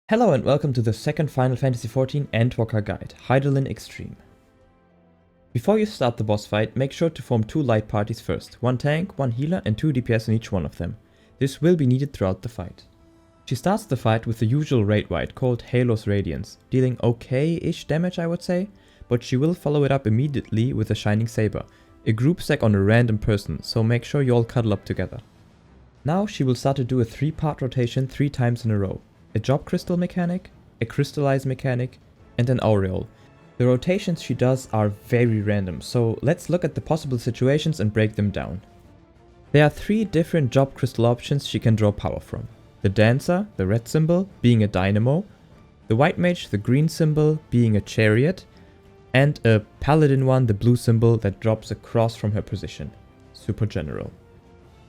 Hello and welcome to the second Final Fantasy XIV Endwalker guide, Hydaelyn Extreme. Before you start the boss fight, make sure to form 2 light parties first, 1 tank, 1 healer and 2 DPS in each one of them. This will be needed throughout the fight. She starts the fight with the usual raid wight called Halo's Radiance, dealing okay-ish damage I would say, but she will follow it up immediately with a Shining Saber, a group stack on a random person, so make sure you all cuddle up together. Now she will start to do a 3-part rotation 3 times in a row. A Job Crystal mechanic, a Crystallize mechanic, and an Aureole. The rotations she does are very random, so let's look at the possible situations and break them down. There are 3 different Job Crystal options she can draw power from. The Dancer, the red symbol, being a Dynamo, the White Mage, the green symbol, being a Chariot, and a Paladin one, the blue symbol that drops across from her position. Super general.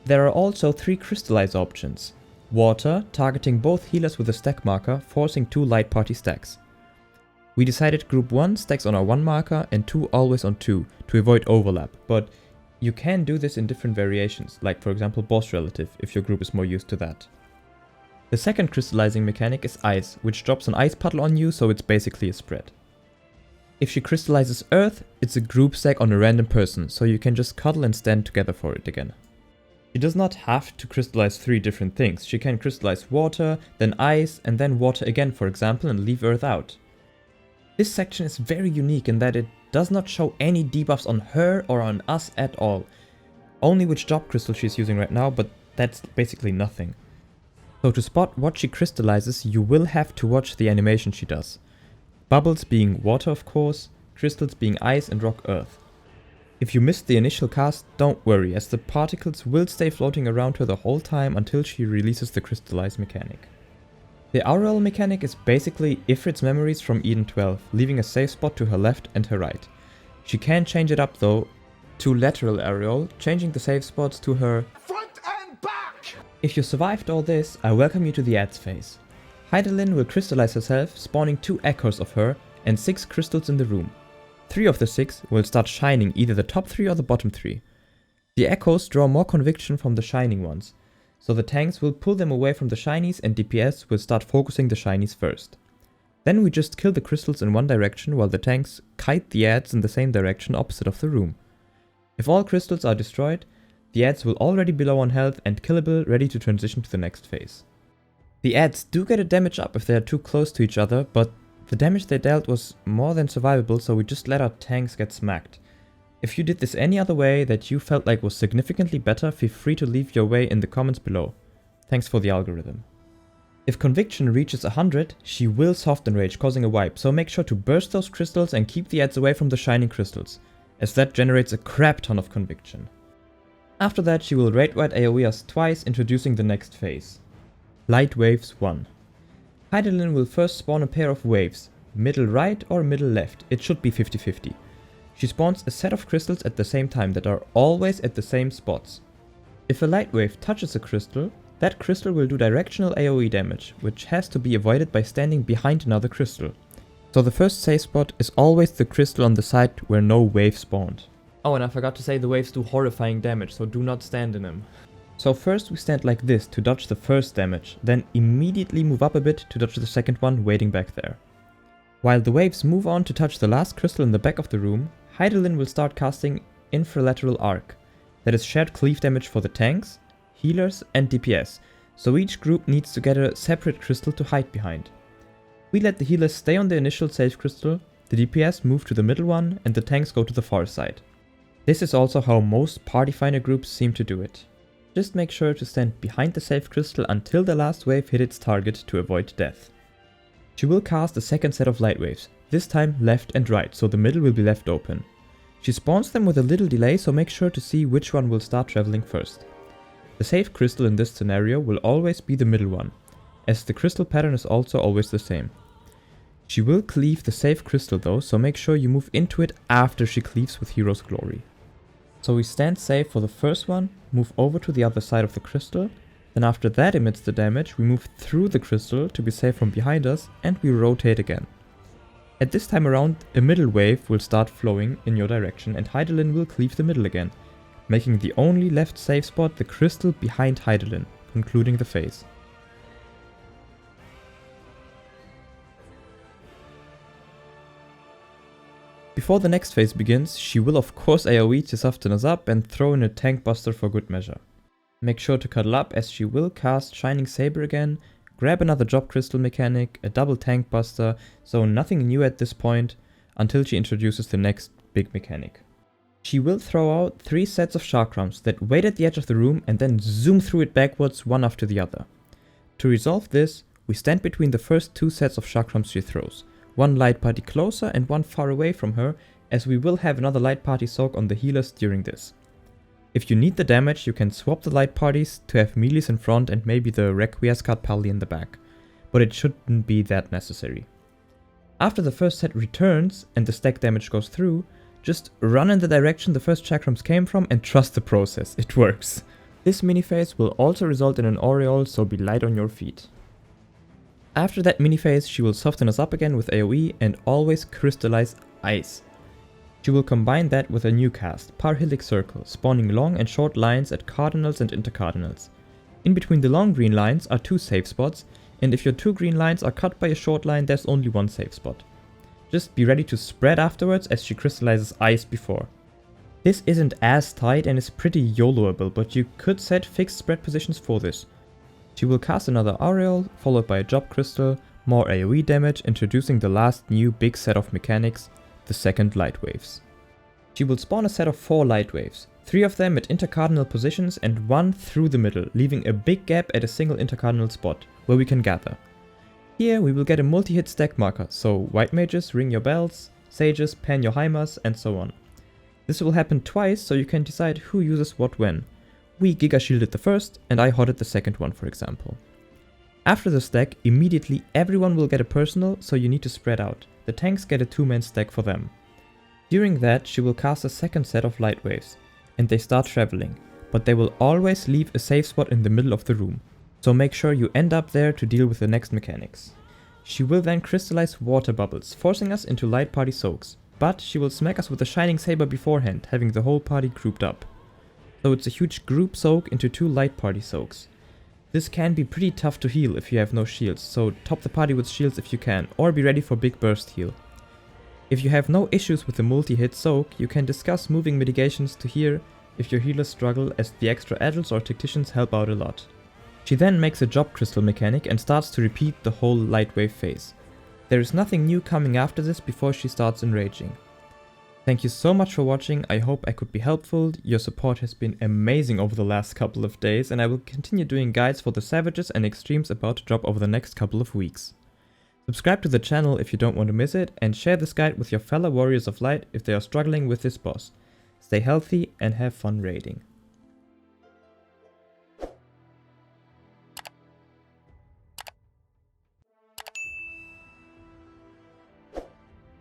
There are also 3 Crystallize options. Water, targeting both healers with a stack marker, forcing 2 light party stacks. We decided group 1 stacks on our 1 marker and 2 always on 2 to avoid overlap, but you can do this in different variations, like for example boss relative if your group is more used to that. The second crystallizing mechanic is ice, which drops an ice puddle on you, so it's basically a spread. If she crystallizes earth, it's a group stack on a random person, so you can just cuddle and stand together for it again. She does not have to crystallize 3 different things. She can crystallize water, then ice, and then water again for example, and leave earth out. This section is very unique in that it does not show any debuffs on her or on us at all. Only which job crystal she's using right now, but that's basically nothing. So to spot what she crystallizes, you will have to watch the animation she does. Bubbles being water of course, crystals being ice and rock earth. If you missed the initial cast, don't worry, as the particles will stay floating around her the whole time until she releases the Crystallize mechanic. The Aureole mechanic is basically Ifrit's memories from Eden 12, leaving a safe spot to her left and her right. She can change it up though to Lateral Aureole, changing the safe spots to her front and back! If you survived all this, I welcome you to the ads phase. Hydaelyn will crystallize herself, spawning 2 echoes of her and 6 crystals in the room. 3 of the 6 will start shining either the top 3 or the bottom 3. The echoes draw more conviction from the shining ones, so the tanks will pull them away from the shinies and DPS will start focusing the shinies first. Then we just kill the crystals in one direction while the tanks kite the ads in the same direction opposite of the room. If all crystals are destroyed, the ads will already be low on health and killable, ready to transition to the next phase. The ads do get a damage up if they are too close to each other, but the damage they dealt was more than survivable, so we just let our tanks get smacked. If you did this any other way that you felt like was significantly better, feel free to leave your way in the comments below. Thanks for the algorithm. If conviction reaches 100, she will soften rage, causing a wipe, so make sure to burst those crystals and keep the ads away from the shining crystals, as that generates a crap ton of conviction. After that she will raid wight AoE us twice, introducing the next phase. Lightwaves 1. Hydaelyn will first spawn a pair of waves, middle right or middle left, it should be 50-50. She spawns a set of crystals at the same time that are always at the same spots. If a light wave touches a crystal, that crystal will do directional AoE damage, which has to be avoided by standing behind another crystal. So the first safe spot is always the crystal on the side where no wave spawned. Oh, and I forgot to say the waves do horrifying damage, so do not stand in them. So first we stand like this to dodge the first damage, then immediately move up a bit to dodge the second one waiting back there. While the waves move on to touch the last crystal in the back of the room, Hydaelyn will start casting Infralateral Arc, that is shared cleave damage for the tanks, healers and DPS, so each group needs to get a separate crystal to hide behind. We let the healers stay on the initial safe crystal, the DPS move to the middle one and the tanks go to the far side. This is also how most party finder groups seem to do it. Just make sure to stand behind the safe crystal until the last wave hit its target to avoid death. She will cast a second set of light waves, this time left and right, so the middle will be left open. She spawns them with a little delay, so make sure to see which one will start traveling first. The safe crystal in this scenario will always be the middle one, as the crystal pattern is also always the same. She will cleave the safe crystal though, so make sure you move into it after she cleaves with Hero's Glory. So we stand safe for the first one, move over to the other side of the crystal, then after that emits the damage, we move through the crystal to be safe from behind us, and we rotate again. At this time around, a middle wave will start flowing in your direction and Hydaelyn will cleave the middle again, making the only left safe spot the crystal behind Hydaelyn, concluding the phase. Before the next phase begins, she will of course AoE to soften us up and throw in a tank buster for good measure. Make sure to cuddle up as she will cast Shining Saber again, grab another Drop Crystal mechanic, a double tank buster, so nothing new at this point, until she introduces the next big mechanic. She will throw out 3 sets of Chakrams that wait at the edge of the room and then zoom through it backwards one after the other. To resolve this, we stand between the first 2 sets of Chakrams she throws, one light party closer and one far away from her, as we will have another light party soak on the healers during this. If you need the damage, you can swap the light parties to have melees in front and maybe the Requiescat card Pally in the back, but it shouldn't be that necessary. After the first set returns and the stack damage goes through, just run in the direction the first Chakrams came from and trust the process, it works. This mini phase will also result in an aureole, so be light on your feet. After that mini phase, she will soften us up again with AoE and always crystallize ice. She will combine that with a new cast, Parhelic Circle, spawning long and short lines at cardinals and intercardinals. In between the long green lines are 2 safe spots, and if your 2 green lines are cut by a short line, there's only 1 safe spot. Just be ready to spread afterwards as she crystallizes ice before. This isn't as tight and is pretty YOLOable, but you could set fixed spread positions for this. She will cast another aureole, followed by a Drop Crystal, more AoE damage, introducing the last new big set of mechanics, the second Lightwaves. She will spawn a set of 4 Lightwaves, 3 of them at intercardinal positions and 1 through the middle, leaving a big gap at a single intercardinal spot, where we can gather. Here we will get a multi-hit stack marker, so White Mages ring your bells, Sages pan your Hymas, and so on. This will happen twice, so you can decide who uses what when. We Giga Shielded the first, and I hodded the second one, for example. After the stack, immediately everyone will get a personal, so you need to spread out. The tanks get a 2-man stack for them. During that, she will cast a second set of Lightwaves, and they start traveling, but they will always leave a safe spot in the middle of the room, so make sure you end up there to deal with the next mechanics. She will then crystallize water bubbles, forcing us into light party soaks, but she will smack us with a Shining Saber beforehand, having the whole party grouped up. So it's a huge group soak into 2 light party soaks. This can be pretty tough to heal if you have no shields, so top the party with shields if you can, or be ready for big burst heal. If you have no issues with the multi-hit soak, you can discuss moving mitigations to here if your healers struggle, as the extra agiles or tacticians help out a lot. She then makes a Drop Crystal mechanic and starts to repeat the whole Lightwave phase. There is nothing new coming after this before she starts enraging. Thank you so much for watching, I hope I could be helpful. Your support has been amazing over the last couple of days, and I will continue doing guides for the Savages and Extremes about to drop over the next couple of weeks. Subscribe to the channel if you don't want to miss it, and share this guide with your fellow Warriors of Light if they are struggling with this boss. Stay healthy and have fun raiding.